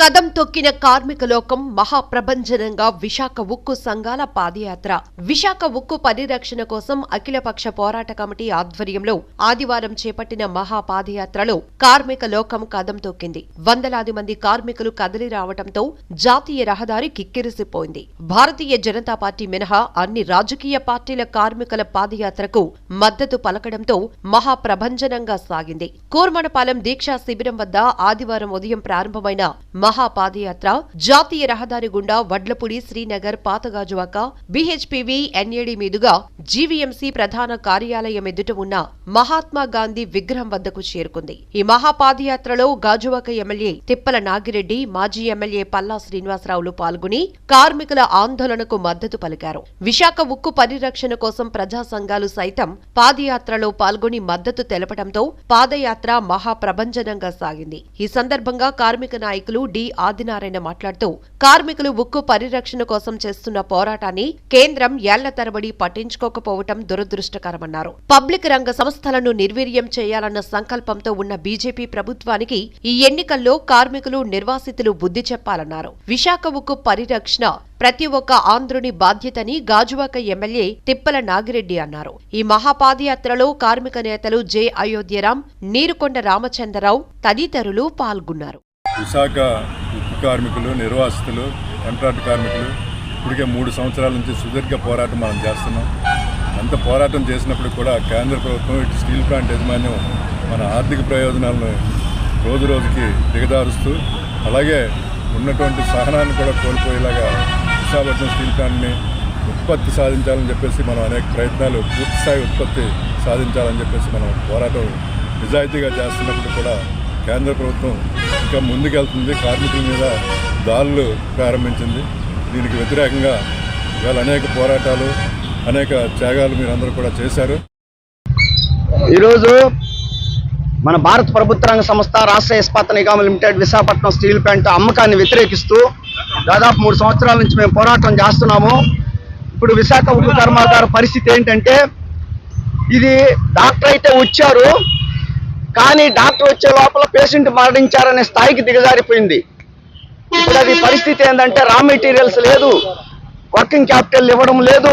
కదం తొక్కిన కార్మిక లోకం మహాప్రభంజనంగా విశాఖ ఉక్కు సంఘాల పాదయాత్ర. విశాఖ ఉక్కు పరిరక్షణ కోసం అఖిలపక్ష పోరాట కమిటీ ఆధ్వర్యంలో ఆదివారం చేపట్టిన మహాపాదయాత్రలో కార్మిక లోకం కదం తొక్కింది. వందలాది మంది కార్మికులు కదిలి రావడంతో జాతీయ రహదారి కిక్కిరిసిపోయింది. భారతీయ జనతా పార్టీ మినహా అన్ని రాజకీయ పార్టీల కార్మికుల పాదయాత్రకు మద్దతు పలకడంతో మహాప్రభంజనంగా సాగింది. కూర్మనపాలెం దీక్షా శిబిరం వద్ద ఆదివారం ఉదయం ప్రారంభమైన మహాపాదయాత్ర జాతీయ రహదారి గుండా వడ్లపూడి, శ్రీనగర్, పాతగాజువాక, బీహెచ్పీవీ, ఎన్ఏడీ మీదుగా జీవీఎంసీ ప్రధాన కార్యాలయం ఎదుట ఉన్న మహాత్మాగాంధీ విగ్రహం వద్దకు చేరుకుంది. ఈ మహాపాదయాత్రలో గాజువాక ఎమ్మెల్యే తిప్పల నాగిరెడ్డి, మాజీ ఎమ్మెల్యే పల్లా శ్రీనివాసరావులు పాల్గొని కార్మికుల ఆందోళనకు మద్దతు పలికారు. విశాఖ ఉక్కు పరిరక్షణ కోసం ప్రజా సంఘాలు సైతం పాదయాత్రలో పాల్గొని మద్దతు తెలపడంతో పాదయాత్ర మహాప్రభంజనంగా సాగింది. ఈ సందర్భంగా కార్మిక నాయకులు డి ఆదినారాయణ మాట్లాడుతూ కార్మికులు ఉక్కు పరిరక్షణ కోసం చేస్తున్న పోరాటాన్ని కేంద్రం ఏళ్ల తరబడి పట్టించుకోకపోవటం దురదృష్టకరమన్నారు. పబ్లిక్ రంగ సంస్థలను నిర్వీర్యం చేయాలన్న సంకల్పంతో ఉన్న బీజేపీ ప్రభుత్వానికి ఈ ఎన్నికల్లో కార్మికులు, నిర్వాసితులు బుద్ధి చెప్పాలన్నారు. విశాఖ ఉక్కు పరిరక్షణ ప్రతి ఒక్క ఆంధ్రుని బాధ్యతని గాజువాక ఎమ్మెల్యే తిప్పల నాగిరెడ్డి అన్నారు. ఈ మహాపాదయాత్రలో కార్మిక నేతలు జె అయోధ్యరాం, నీరుకొండ రామచంద్రరావు తదితరులు పాల్గొన్నారు. విశాఖ ఉక్కు కార్మికులు, నిర్వాసితులు, కాంట్రాక్ట్ కార్మికులు ఇప్పటికే 3 సంవత్సరాల నుంచి సుదీర్ఘ పోరాటం మనం చేస్తున్నాం. అంత పోరాటం చేసినప్పుడు కూడా కేంద్ర ప్రభుత్వం ఇటు స్టీల్ ప్లాంట్ యాజమాన్యం మన ఆర్థిక ప్రయోజనాలను రోజు రోజుకి దిగదారుస్తూ, అలాగే ఉన్నటువంటి సహనాన్ని కూడా కోల్పోయేలాగా విశాఖపట్నం స్టీల్ ప్లాంట్ని ఉత్పత్తి సాధించాలని చెప్పేసి మనం అనేక ప్రయత్నాలు, పూర్తిస్థాయి ఉత్పత్తి సాధించాలని చెప్పేసి మనం పోరాటం నిజాయితీగా చేస్తున్నప్పుడు కూడా కేంద్ర ప్రభుత్వం ఇంకా ముందుకెళ్తుంది. కార్మికుల మీద దాడులు ప్రారంభించింది. దీనికి వ్యతిరేకంగా ఇవాళ అనేక పోరాటాలు, అనేక త్యాగాలు మీరందరూ కూడా చేశారు. ఈరోజు మన భారత ప్రభుత్వ రంగ సంస్థ Rashtriya Ispat Nigam limited Visakhapatnam steel plant అమ్మకాన్ని వ్యతిరేకిస్తూ దాదాపు 3 సంవత్సరాల నుంచి మేము పోరాటం చేస్తున్నాము. ఇప్పుడు విశాఖ ఉక్కు కర్మాగార పరిస్థితి ఏంటంటే, ఇది డాక్టర్ అయితే వచ్చారు, కానీ డాక్టర్ వచ్చే లోపల పేషెంట్ మరణించారనే స్థాయికి దిగజారిపోయింది. ఇప్పుడు అది పరిస్థితి ఏంటంటే, రా మెటీరియల్స్ లేదు, వర్కింగ్ క్యాపిటల్ ఇవ్వడం లేదు,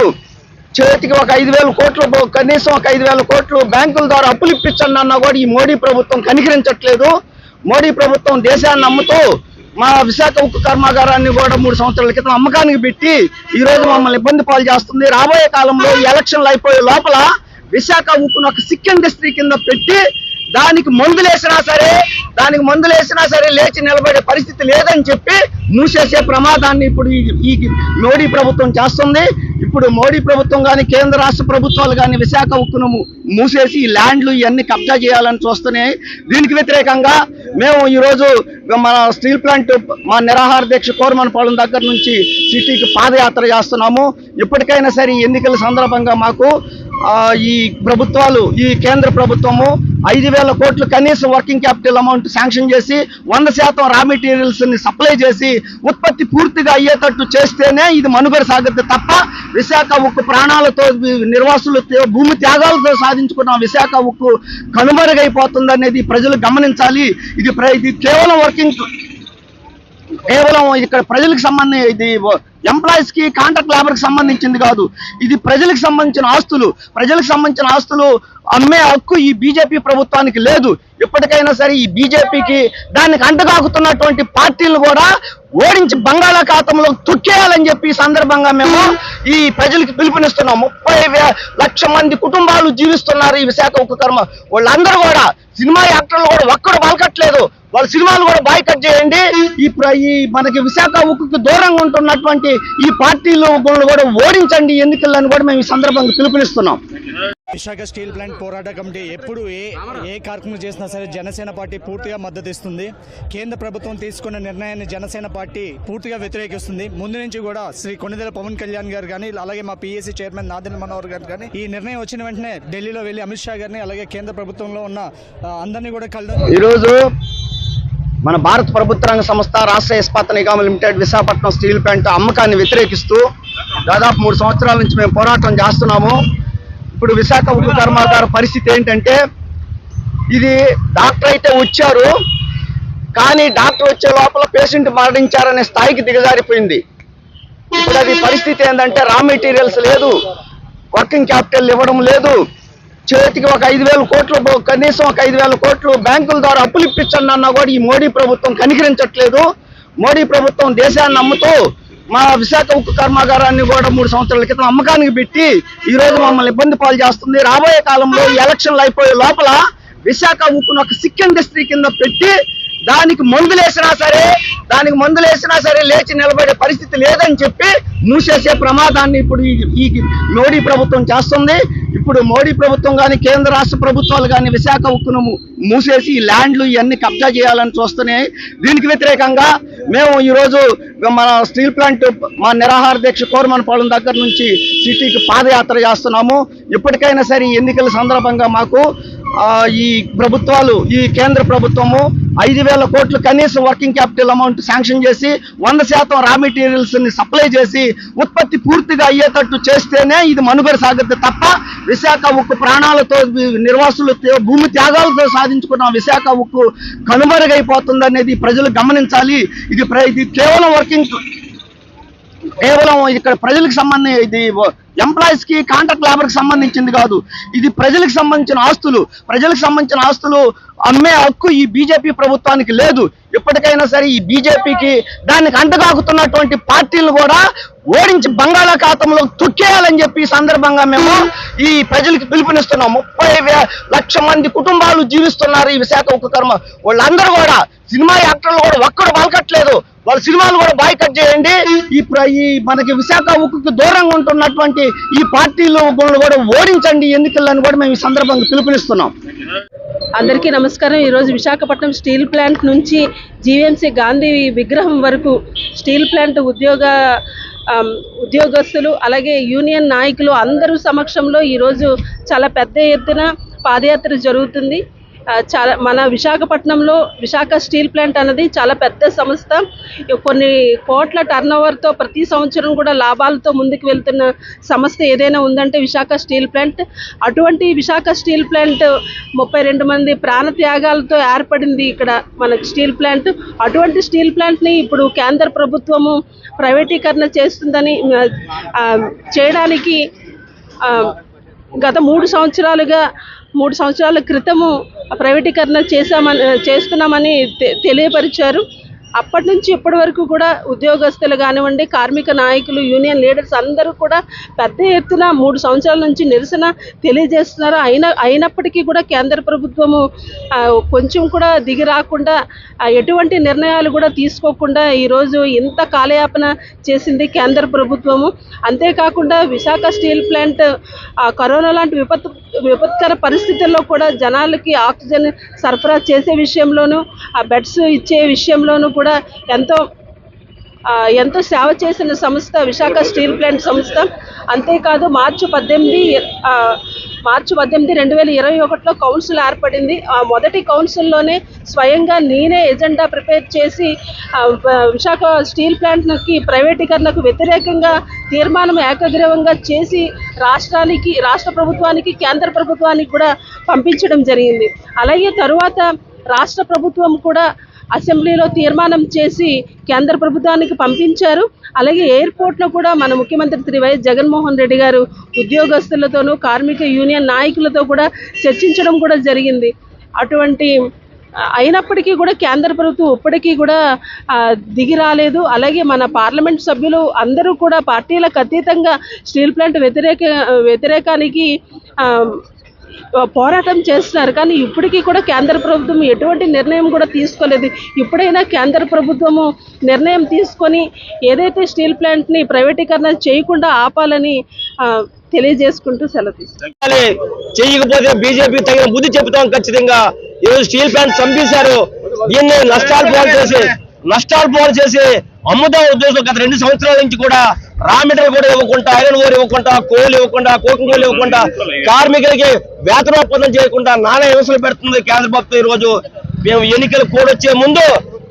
చేతికి ఒక 5,000 కోట్లు, కనీసం ఒక 5,000 కోట్లు బ్యాంకుల ద్వారా అప్పులు ఇప్పించండి అన్నా కూడా ఈ మోడీ ప్రభుత్వం కనికరించట్లేదు. మోడీ ప్రభుత్వం దేశాన్ని అమ్ముతూ మా విశాఖ ఉక్కు కర్మాగారాన్ని కూడా 3 సంవత్సరాల క్రితం అమ్మకానికి పెట్టి ఈ రోజు మమ్మల్ని ఇబ్బంది పాలు చేస్తుంది. రాబోయే కాలంలో ఎలక్షన్లు అయిపోయే లోపల విశాఖ ఉక్కును ఒక సిక్ ఇండస్ట్రీ కింద పెట్టి దానికి మందులేసినా సరే లేచి నిలబడే పరిస్థితి లేదని చెప్పి మూసేసే ప్రమాదాన్ని ఇప్పుడు ఈ మోడీ ప్రభుత్వం చేస్తుంది. ఇప్పుడు మోడీ ప్రభుత్వం కానీ కేంద్ర రాష్ట్ర ప్రభుత్వాలు కానీ విశాఖ ఉక్కును మూసేసి ఈ ల్యాండ్లు ఇవన్నీ కబ్జా చేయాలని చూస్తున్నాయి. దీనికి వ్యతిరేకంగా మేము ఈరోజు మన స్టీల్ ప్లాంట్ మా నిరాహార దీక్ష కోరమనపాలెం దగ్గర నుంచి సిటీకి పాదయాత్ర చేస్తున్నాము. ఇప్పటికైనా సరే ఎన్నికల సందర్భంగా మాకు ఈ ప్రభుత్వాలు, ఈ కేంద్ర ప్రభుత్వము 5,000 కోట్లు కనీసం వర్కింగ్ క్యాపిటల్ అమౌంట్ శాంక్షన్ చేసి 100% రా మెటీరియల్స్ ని సప్లై చేసి ఉత్పత్తి పూర్తిగా అయ్యేటట్టు చేస్తేనే ఇది మనుగడ సాగుతుంది తప్ప విశాఖ ఉక్కు ప్రాణాలతో, నిర్వాసులతో, భూమి త్యాగాలతో సాధించుకున్న విశాఖ ఉక్కు కనుమరుగైపోతుంది అనేది ప్రజలు గమనించాలి. ఇది కేవలం ఇక్కడ ప్రజలకు సంబంధించి, ఇది ఎంప్లాయీస్ కి, కాంట్రాక్ట్ లేబర్ కి సంబంధించింది కాదు. ఇది ప్రజలకు సంబంధించిన ఆస్తులు అమ్మే హక్కు ఈ బీజేపీ ప్రభుత్వానికి లేదు. ఇప్పటికైనా సరే ఈ బీజేపీకి దానికి అంటగాకుతున్నటువంటి పార్టీలు కూడా ఓడించి బంగాళాఖాతంలో తొక్కేయాలని చెప్పి ఈ సందర్భంగా మేము ఈ ప్రజలకు పిలుపునిస్తున్నాం. 30 లక్షల మంది కుటుంబాలు జీవిస్తున్నారు ఈ విశాఖ ఉక్కు కర్మ. వాళ్ళందరూ కూడా, సినిమా యాక్టర్లు కూడా ఒక్కడు పలకట్లేదు. వాళ్ళ సినిమాలు కూడా బాయ్కట్ చేయండి. ఈ మనకి విశాఖ ఉక్కుకి దూరంగా ఉంటున్నటువంటి ఈ పార్టీలు కూడా ఓడించండి ఎన్నికలను కూడా మేము ఈ సందర్భంగా పిలుపునిస్తున్నాం. విశాఖ స్టీల్ ప్లాంట్ పోరాట కమిటీ ఎప్పుడు ఏ కార్యక్రమం చేసినా సరే జనసేన పార్టీ పూర్తిగా మద్దతు ఇస్తుంది. కేంద్ర ప్రభుత్వం తీసుకున్న నిర్ణయాన్ని జనసేన పార్టీ పూర్తిగా వ్యతిరేకిస్తుంది. ముందు నుంచి కూడా శ్రీ కొణిదెల పవన్ కళ్యాణ్ గారు కానీ, అలాగే మా పిఎస్సీ చైర్మన్ నాదెండ్ల మనోహర్ గారు కానీ ఈ నిర్ణయం వచ్చిన వెంటనే ఢిల్లీలో వెళ్లి అమిత్ షా గారిని, అలాగే కేంద్ర ప్రభుత్వంలో ఉన్న అందరినీ కూడా కలడం. ఈరోజు మన భారత ప్రభుత్వ రంగ సంస్థ Rashtriya Ispat Nigam limited Visakhapatnam steel plant అమ్మకాన్ని వ్యతిరేకిస్తూ దాదాపు 3 సంవత్సరాల నుంచి మేము పోరాటం చేస్తున్నాము. ఇప్పుడు విశాఖ ఉక్కు కర్మాగార పరిస్థితి ఏంటంటే, ఇది డాక్టర్ అయితే వచ్చారు, కానీ డాక్టర్ వచ్చే లోపల పేషెంట్ మరణించారనే స్థాయికి దిగజారిపోయింది. ఇప్పుడు అది పరిస్థితి ఏంటంటే, రా మెటీరియల్స్ లేదు, వర్కింగ్ క్యాపిటల్ ఇవ్వడం లేదు, చేతికి ఒక 5,000 కోట్లు, కనీసం ఒక 5,000 కోట్లు బ్యాంకుల ద్వారా అప్పులు ఇప్పించండి అన్నా కూడా ఈ మోడీ ప్రభుత్వం కనికరించట్లేదు. మోడీ ప్రభుత్వం దేశాన్ని అమ్ముతూ మా విశాఖ ఉక్కు కర్మాగారాన్ని కూడా 3 సంవత్సరాల క్రితం అమ్మకానికి పెట్టి ఈ రోజు మమ్మల్ని ఇబ్బంది పాలు చేస్తుంది. రాబోయే కాలంలో ఈ ఎలక్షన్లు అయిపోయే లోపల విశాఖ ఉక్కును ఒక సిక్ ఇండస్ట్రీ కింద పెట్టి దానికి మందులేసినా సరే లేచి నిలబడే పరిస్థితి లేదని చెప్పి మూసేసే ప్రమాదాన్ని ఇప్పుడు ఈ మోడీ ప్రభుత్వం చేస్తుంది. ఇప్పుడు మోడీ ప్రభుత్వం కానీ కేంద్ర రాష్ట్ర ప్రభుత్వాలు కానీ విశాఖ ఉక్కును మూసేసి ఈ ల్యాండ్లు ఇవన్నీ కబ్జా చేయాలని చూస్తున్నాయి. దీనికి వ్యతిరేకంగా మేము ఈరోజు మన స్టీల్ ప్లాంట్ మా నిరాహార దీక్ష కోరమనపాలెం దగ్గర నుంచి సిటీకి పాదయాత్ర చేస్తున్నాము. ఇప్పటికైనా సరే ఎన్నికల సందర్భంగా మాకు ఈ ప్రభుత్వాలు, ఈ కేంద్ర ప్రభుత్వము 5,000 కోట్లు కనీసం వర్కింగ్ క్యాపిటల్ అమౌంట్ శాంక్షన్ చేసి 100% రా మెటీరియల్స్ ని సప్లై చేసి ఉత్పత్తి పూర్తిగా అయ్యేటట్టు చేస్తేనే ఇది మనుగడ సాగుతుంది తప్ప విశాఖ ఉక్కు ప్రాణాలతో నిర్వాసులతో భూమి త్యాగాలతో సాధించుకున్న విశాఖ ఉక్కు కనుమరుగైపోతుంది అనేది ప్రజలు గమనించాలి. ఇది కేవలం ఇక్కడ ప్రజలకు సంబంధించి, ఇది ఎంప్లాయీస్ కి కాంట్రాక్ట్ లేబర్ కి సంబంధించింది కాదు. ఇది ప్రజలకు సంబంధించిన ఆస్తులు అమ్మే హక్కు ఈ బీజేపీ ప్రభుత్వానికి లేదు. ఇప్పటికైనా సరే ఈ బీజేపీకి దానికి అంటగాకుతున్నటువంటి పార్టీలను కూడా ఓడించి బంగాళాఖాతంలో తొక్కేయాలని చెప్పి ఈ సందర్భంగా మేము ఈ ప్రజలకు పిలుపునిస్తున్నాం. 30 లక్షల మంది కుటుంబాలు జీవిస్తున్నారు ఈ విశాఖ ఉక్కు కర్మ. వాళ్ళందరూ కూడా సినిమా యాక్టర్లు కూడా ఒక్కడు బలకట్లేదు. వాళ్ళ సినిమాలు కూడా బాయ్కట్ చేయండి. ఈ మనకి విశాఖ ఉక్కుకి దూరంగా ఉంటున్నటువంటి ఈ పార్టీలు కూడా ఓడించండి ఎన్నికలను కూడా మేము ఈ సందర్భంగా పిలుపునిస్తున్నాం. అందరికీ నమస్కారం. ఈరోజు విశాఖపట్నం స్టీల్ ప్లాంట్ నుంచి జీవీఎంసీ గాంధీ విగ్రహం వరకు స్టీల్ ప్లాంట్ ఉద్యోగస్తులు అలాగే యూనియన్ నాయకులు అందరూ సమక్షంలో ఈరోజు చాలా పెద్ద ఎత్తున పాదయాత్ర జరుగుతుంది. చాలా మన విశాఖపట్నంలో విశాఖ స్టీల్ ప్లాంట్ అనేది చాలా పెద్ద సంస్థ. కొన్ని కోట్ల టర్నోవర్తో ప్రతి సంవత్సరం కూడా లాభాలతో ముందుకు వెళ్తున్న సంస్థ ఏదైనా ఉందంటే విశాఖ స్టీల్ ప్లాంట్. అటువంటి విశాఖ స్టీల్ ప్లాంట్ 32 మంది ప్రాణత్యాగాలతో ఏర్పడింది ఇక్కడ మన స్టీల్ ప్లాంట్. అటువంటి స్టీల్ ప్లాంట్ని ఇప్పుడు కేంద్ర ప్రభుత్వము ప్రైవేటీకరణ చేస్తుందని చేయడానికి గత 3 సంవత్సరాల క్రితము ప్రైవేటీకరణ చేస్తున్నామని తెలియపరిచారు. అప్పటి నుంచి ఇప్పటి వరకు కూడా ఉద్యోగస్తులు కానివ్వండి, కార్మిక నాయకులు, యూనియన్ లీడర్స్ అందరూ కూడా పెద్ద ఎత్తున 3 సంవత్సరాల నుంచి నిరసన తెలియజేస్తున్నారు. అయినప్పటికీ కూడా కేంద్ర ప్రభుత్వము కొంచెం కూడా దిగి రాకుండా ఎటువంటి నిర్ణయాలు కూడా తీసుకోకుండా ఈరోజు ఇంత కాలయాపన చేసింది కేంద్ర ప్రభుత్వము. అంతేకాకుండా విశాఖ స్టీల్ ప్లాంట్ కరోనా లాంటి విపత్కర పరిస్థితుల్లో కూడా జనాలకి ఆక్సిజన్ సరఫరా చేసే విషయంలోనూ, బెడ్స్ ఇచ్చే విషయంలోనూ కూడా ఎంతో సేవ చేసిన సంస్థ విశాఖ స్టీల్ ప్లాంట్ సంస్థ. అంతేకాదు మార్చి 18, 2021లో కౌన్సిల్ ఏర్పడింది. ఆ మొదటి కౌన్సిల్లోనే స్వయంగా నేనే ఎజెండా ప్రిపేర్ చేసి విశాఖ స్టీల్ ప్లాంట్కి ప్రైవేటీకరణకు వ్యతిరేకంగా తీర్మానం ఏకగ్రీవంగా చేసి రాష్ట్ర ప్రభుత్వానికి, కేంద్ర ప్రభుత్వానికి కూడా పంపించడం జరిగింది. అలాగే తరువాత రాష్ట్ర ప్రభుత్వం కూడా అసెంబ్లీలో తీర్మానం చేసి కేంద్ర ప్రభుత్వానికి పంపించారు. అలాగే ఎయిర్పోర్ట్లో కూడా మన ముఖ్యమంత్రి శ్రీ వైఎస్ జగన్మోహన్ రెడ్డి గారు ఉద్యోగస్తులతోనూ కార్మిక యూనియన్ నాయకులతో కూడా చర్చించడం కూడా జరిగింది. అయినప్పటికీ కూడా కేంద్ర ప్రభుత్వం ఇప్పటికీ కూడా దిగి రాలేదు. అలాగే మన పార్లమెంట్ సభ్యులు అందరూ కూడా పార్టీలకు అతీతంగా స్టీల్ ప్లాంట్ వ్యతిరేకానికి పోరాటం చేస్తున్నారు. కానీ ఇప్పటికీ కూడా కేంద్ర ప్రభుత్వం ఎటువంటి నిర్ణయం కూడా తీసుకోలేదు. ఇప్పుడైనా కేంద్ర ప్రభుత్వము నిర్ణయం తీసుకొని ఏదైతే స్టీల్ ప్లాంట్ని ప్రైవేటీకరణ చేయకుండా ఆపాలని తెలియజేసుకుంటూ సెలవు తీసుకుంటాం. చేయకపోతే బీజేపీ తగిన బుద్ధి చెబుతాం ఖచ్చితంగా. ఈరోజు స్టీల్ ప్లాంట్ చంపేశారు. దీన్ని నష్టాలు పాలు చేసి అమ్ముదాం ఉద్దేశం. గత 2 సంవత్సరాల నుంచి కూడా రా మెటీరియల్ కూడా ఇవ్వకుండా, ఐరన్ ఓర్ ఇవ్వకుండా, కోల్ ఇవ్వకుండా, కోకింగ్ కోల్ ఇవ్వకుండా, కార్మికులకి వేతన ఒప్పందం చేయకుండా నానా హింసలు పెడుతుంది కేంద్ర ప్రభుత్వం. ఈ రోజు మేము ఎన్నికలు కోడ్ వచ్చే ముందు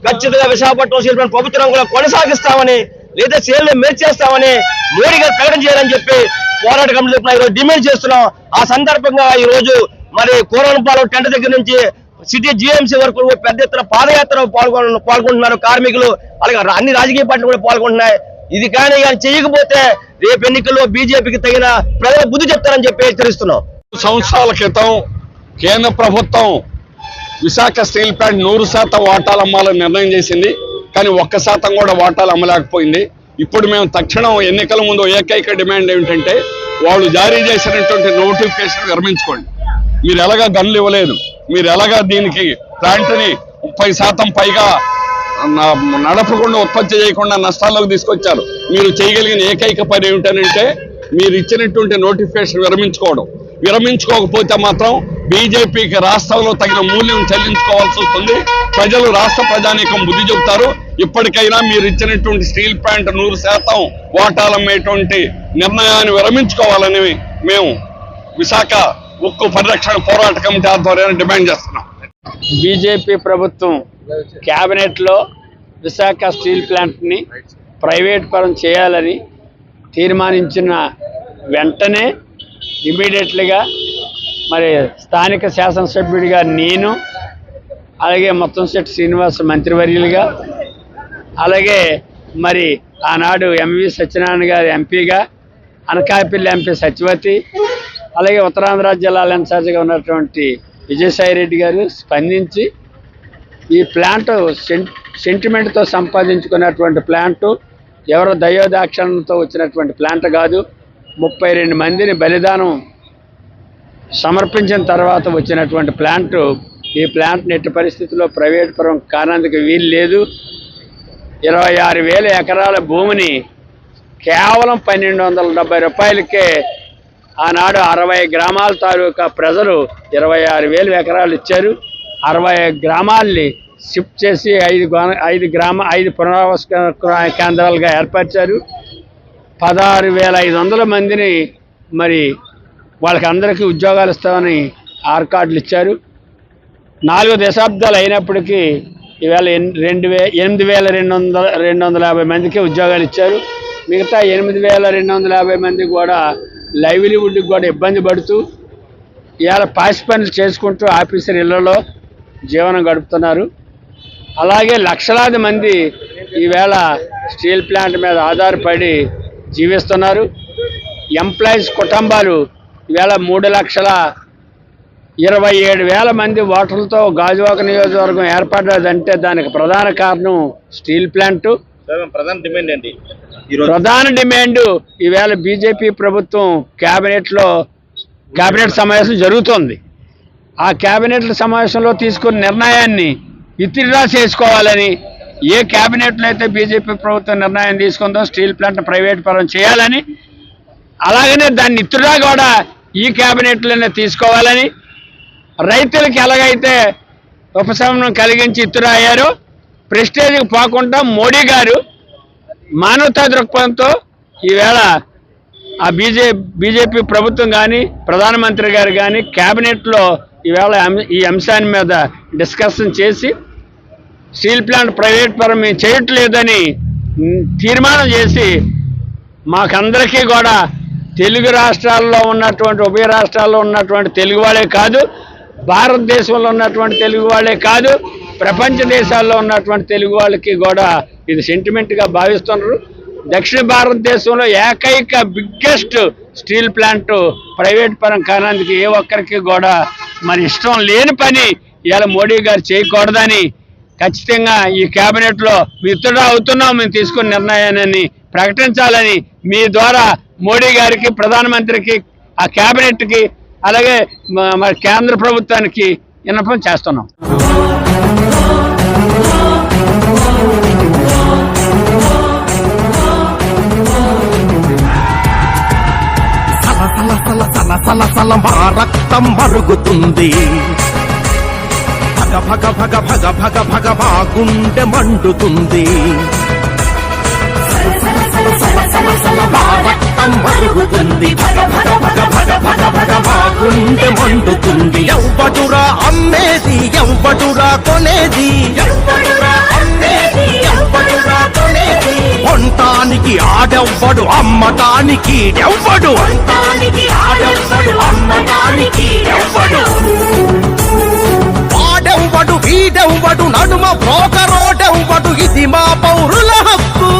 ఖచ్చితంగా విశాఖపట్నం స్టీల్ ప్లాంట్ ప్రభుత్వం కూడా కొనసాగిస్తామని లేదా సేల్ మేర్చేస్తామని మోడీ గారు ప్రకటన చేయాలని చెప్పి పోరాట కమిటీ ఈరోజు డిమాండ్ చేస్తున్నాం. ఆ సందర్భంగా ఈ రోజు మరి కోరవనపాలెం టెంట్ దగ్గర నుంచి సిటీ జిఎంసీ వరకు పెద్ద ఎత్తున పాదయాత్ర పాల్గొంటున్నారు కార్మికులు. అలాగే అన్ని రాజకీయ పార్టీలు కూడా పాల్గొంటున్నాయి. ఇది కానీ చేయకపోతే రేపు ఎన్నికల్లో బీజేపీకి తగిన ప్రజల బుద్ధి చెప్తారని చెప్పి హెచ్చరిస్తున్నాం. సంవత్సరాల క్రితం కేంద్ర ప్రభుత్వం విశాఖ స్టీల్ ప్లాంట్ 100% వాటాలు అమ్మాలని నిర్ణయం చేసింది. కానీ 1% కూడా వాటాలు అమ్మలేకపోయింది. ఇప్పుడు మేము తక్షణం ఎన్నికల ముందు ఏకైక డిమాండ్ ఏమిటంటే వాళ్ళు జారీ చేసినటువంటి నోటిఫికేషన్ విరమించుకోండి. మీరు ఎలాగా గన్లు ఇవ్వలేదు, మీరు ఎలాగా దీనికి ప్లాంట్ని 30% పైగా నడపకుండా ఉత్పత్తి చేయకుండా నష్టాల్లోకి తీసుకొచ్చారు. మీరు చేయగలిగిన ఏకైక పని ఏమిటనంటే మీరు ఇచ్చినటువంటి నోటిఫికేషన్ విరమించుకోకపోతే మాత్రం బీజేపీకి రాష్ట్రంలో తగిన మూల్యం చెల్లించుకోవాల్సి వస్తుంది. ప్రజలు రాష్ట్ర ప్రజానీకం బుద్ధి చెబుతారు. ఇప్పటికైనా మీరు ఇచ్చినటువంటి స్టీల్ ప్లాంట్ 100% వాటాలమ్మేటువంటి నిర్ణయాన్ని విరమించుకోవాలని మేము విశాఖ ఉక్కు పరిరక్షణ పోరాట కమిటీ ఆధ్వర్యాన్ని డిమాండ్ చేస్తున్నాం. బీజేపీ ప్రభుత్వం క్యాబినెట్లో విశాఖ స్టీల్ ప్లాంట్ని ప్రైవేట్ పరం చేయాలని తీర్మానించిన వెంటనే ఇమీడియట్లీగా మరి స్థానిక శాసనసభ్యుడిగా నేను, అలాగే ముత్తంశెట్టి శ్రీనివాస్ మంత్రివర్యులుగా, అలాగే మరి ఆనాడు ఎంవి సత్యనారాయణ గారి ఎంపీగా, అనకాపల్లి ఎంపీ సత్యవతి, అలాగే ఉత్తరాంధ్ర జిల్లాల ఇన్ఛార్జిగా ఉన్నటువంటి విజయసాయిరెడ్డి గారు స్పందించి ఈ ప్లాంట్ సెంటిమెంట్తో సంపాదించుకున్నటువంటి ప్లాంటు, ఎవరో దయోదాక్షణతో వచ్చినటువంటి ప్లాంట్ కాదు. 32 మందిని బలిదానం సమర్పించిన తర్వాత వచ్చినటువంటి ప్లాంటు. ఈ ప్లాంట్ని ఎట్టి పరిస్థితుల్లో ప్రైవేట్ పరం కానందుకు వీలు లేదు. 26,000 ఎకరాల భూమిని కేవలం 1,270 రూపాయలకే ఆనాడు 60 గ్రామాల తాలూకా ప్రజలు 26,000 ఎకరాలు ఇచ్చారు. 60 గ్రామాల్ని షిఫ్ట్ చేసి 5 పునరావాస కేంద్రాలుగా ఏర్పరిచారు. 16,500 మందిని మరి వాళ్ళకి అందరికీ ఉద్యోగాలు ఇస్తామని ఆర్కార్డులు ఇచ్చారు. 4 దశాబ్దాలు అయినప్పటికీ ఈవేళ 8,250 మందికి ఉద్యోగాలు ఇచ్చారు. మిగతా 8,250 మంది కూడా లైవ్లీవుడ్కి కూడా ఇబ్బంది పడుతూ ఇవాళ పాసి పనులు చేసుకుంటూ ఆఫీసర్ ఇళ్లలో జీవనం గడుపుతున్నారు. అలాగే లక్షలాది మంది ఈవేళ స్టీల్ ప్లాంట్ మీద ఆధారపడి జీవిస్తున్నారు. ఎంప్లాయీస్ కుటుంబాలు ఈవేళ 3,27,000 మంది ఓటర్లతో గాజువాక నియోజకవర్గం ఏర్పడ్డదంటే దానికి ప్రధాన కారణం స్టీల్ ప్లాంటు. ప్రధాన డిమాండ్ ఈవేళ బీజేపీ ప్రభుత్వం క్యాబినెట్ సమావేశం జరుగుతోంది. ఆ క్యాబినెట్ సమావేశంలో తీసుకున్న నిర్ణయాన్ని విత్డ్రా చేసుకోవాలని, ఏ క్యాబినెట్లో అయితే బీజేపీ ప్రభుత్వం నిర్ణయం తీసుకుందో స్టీల్ ప్లాంట్ ప్రైవేట్ పరం చేయాలని, అలాగనే దాన్ని విత్డ్రా కూడా ఈ క్యాబినెట్లోనే తీసుకోవాలని, రైతులకు ఎలాగైతే ఉపశమనం కలిగించి విత్డ్రా అయ్యారో ప్రెస్టేజ్కి పోకుండా మోడీ గారు మానవతా దృక్పథంతో ఈవేళ ఆ బీజేపీ ప్రభుత్వం కానీ ప్రధానమంత్రి గారు కానీ క్యాబినెట్లో ఈవేళ ఈ అంశాన్ని మీద డిస్కషన్ చేసి స్టీల్ ప్లాంట్ ప్రైవేట్ పరం మేము చేయట్లేదని తీర్మానం చేసి మాకందరికీ కూడా తెలుగు రాష్ట్రాల్లో ఉన్నటువంటి ఉభయ రాష్ట్రాల్లో ఉన్నటువంటి తెలుగు వాళ్ళే కాదు, భారతదేశంలో ఉన్నటువంటి తెలుగు వాళ్ళే కాదు, ప్రపంచ దేశాల్లో ఉన్నటువంటి తెలుగు వాళ్ళకి కూడా ఇది సెంటిమెంట్గా భావిస్తున్నారు. దక్షిణ భారతదేశంలో ఏకైక బిగ్గెస్ట్ స్టీల్ ప్లాంట్ ప్రైవేట్ పరం కానందుకు ఏ ఒక్కరికి కూడా మరి ఇష్టం లేని పని ఇవాళ మోడీ గారు చేయకూడదని ఖచ్చితంగా ఈ క్యాబినెట్లో విత్డ్రా అవుతున్నాం మేము తీసుకున్న నిర్ణయాన్ని ప్రకటించాలని మీ ద్వారా మోడీ గారికి, ప్రధానమంత్రికి, ఆ క్యాబినెట్కి, అలాగే మరి కేంద్ర ప్రభుత్వానికి విన్నపం చేస్తున్నాం. సలసల మా రక్తం మరుగుతుంది, భగ భగ భగ భగ భగ భగ మా గుండె మండుతుంది. మా రక్తం మరుగుతుంది, భగ భగ భగ భగ భగ భగ మా గుండె మండుతుంది. ఎవ్వడురా అమ్మేది, ఎవ్వడురా కొనేది, ఎవ్వడురా అమ్మేది, ఎవ్వడురా కొనేది. కొంటాను కొంటానికి ఆడెవ్వడు అమ్మటానికి ఎవ్వడు వాడెవ్వడు వీడెవ్వడు నడుమ బ్రోకరోడెవ్వడు ఇది మా పౌరుల హక్కు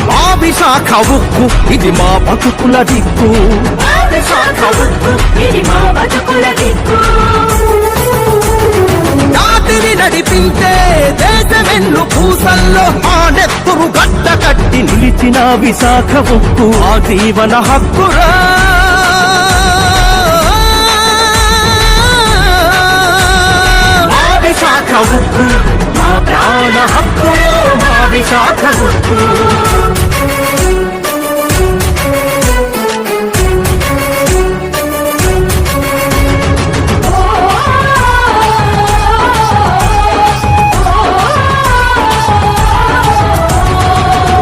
మా విశాఖ ఉక్కు ఇది మా బతుకుల దిక్కు జాతిని నడిపించే దేశమెన్ను పూసల్లో మా నెత్తురు గడ్డ కట్టి నిలిచిన విశాఖ ఉక్కు ఆ జీవన హక్కురా మా విశాఖ ఉక్కు మా ప్రాణ హక్కు మా విశాఖ ఉక్కు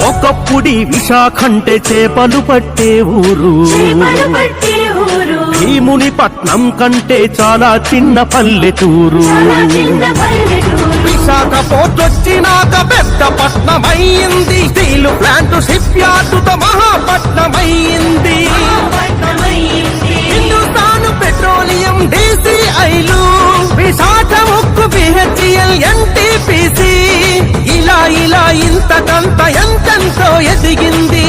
ఒకప్పుడి విశాఖంటే చేపలు పట్టే ఊరు భీముని పట్నం కంటే చాలా చిన్న పల్లెటూరు విశాఖ పోర్ట్ వచ్చినాక పెద్ద పట్నమైంది స్టీలు ప్లాంట్ షిప్ యార్డుతో మహాపట్నమైంది హిందుస్థాన్ పెట్రోలియం DCIలు విశాఖ ఉక్కు BHEL NTPC ఇలా ఇలా ఇంతకంత ఎంతెంతో ఎదిగింది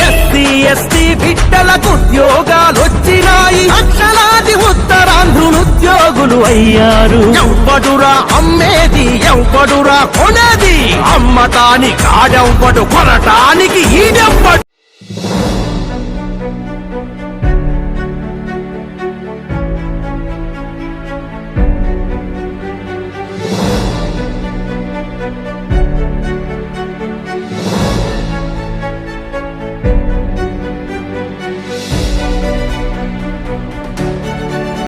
SC/ST బిడ్డలకు ఉద్యోగాలొచ్చినాయి లక్షలాది ఉత్తరాంధ్రులు ఉద్యోగులు అయ్యారు ఎవ్వడురా అమ్మేది ఎవ్వడురా కొనేది అమ్మటానికి ఆడెవ్వడు కొనటానికి ఈడెవ్వడు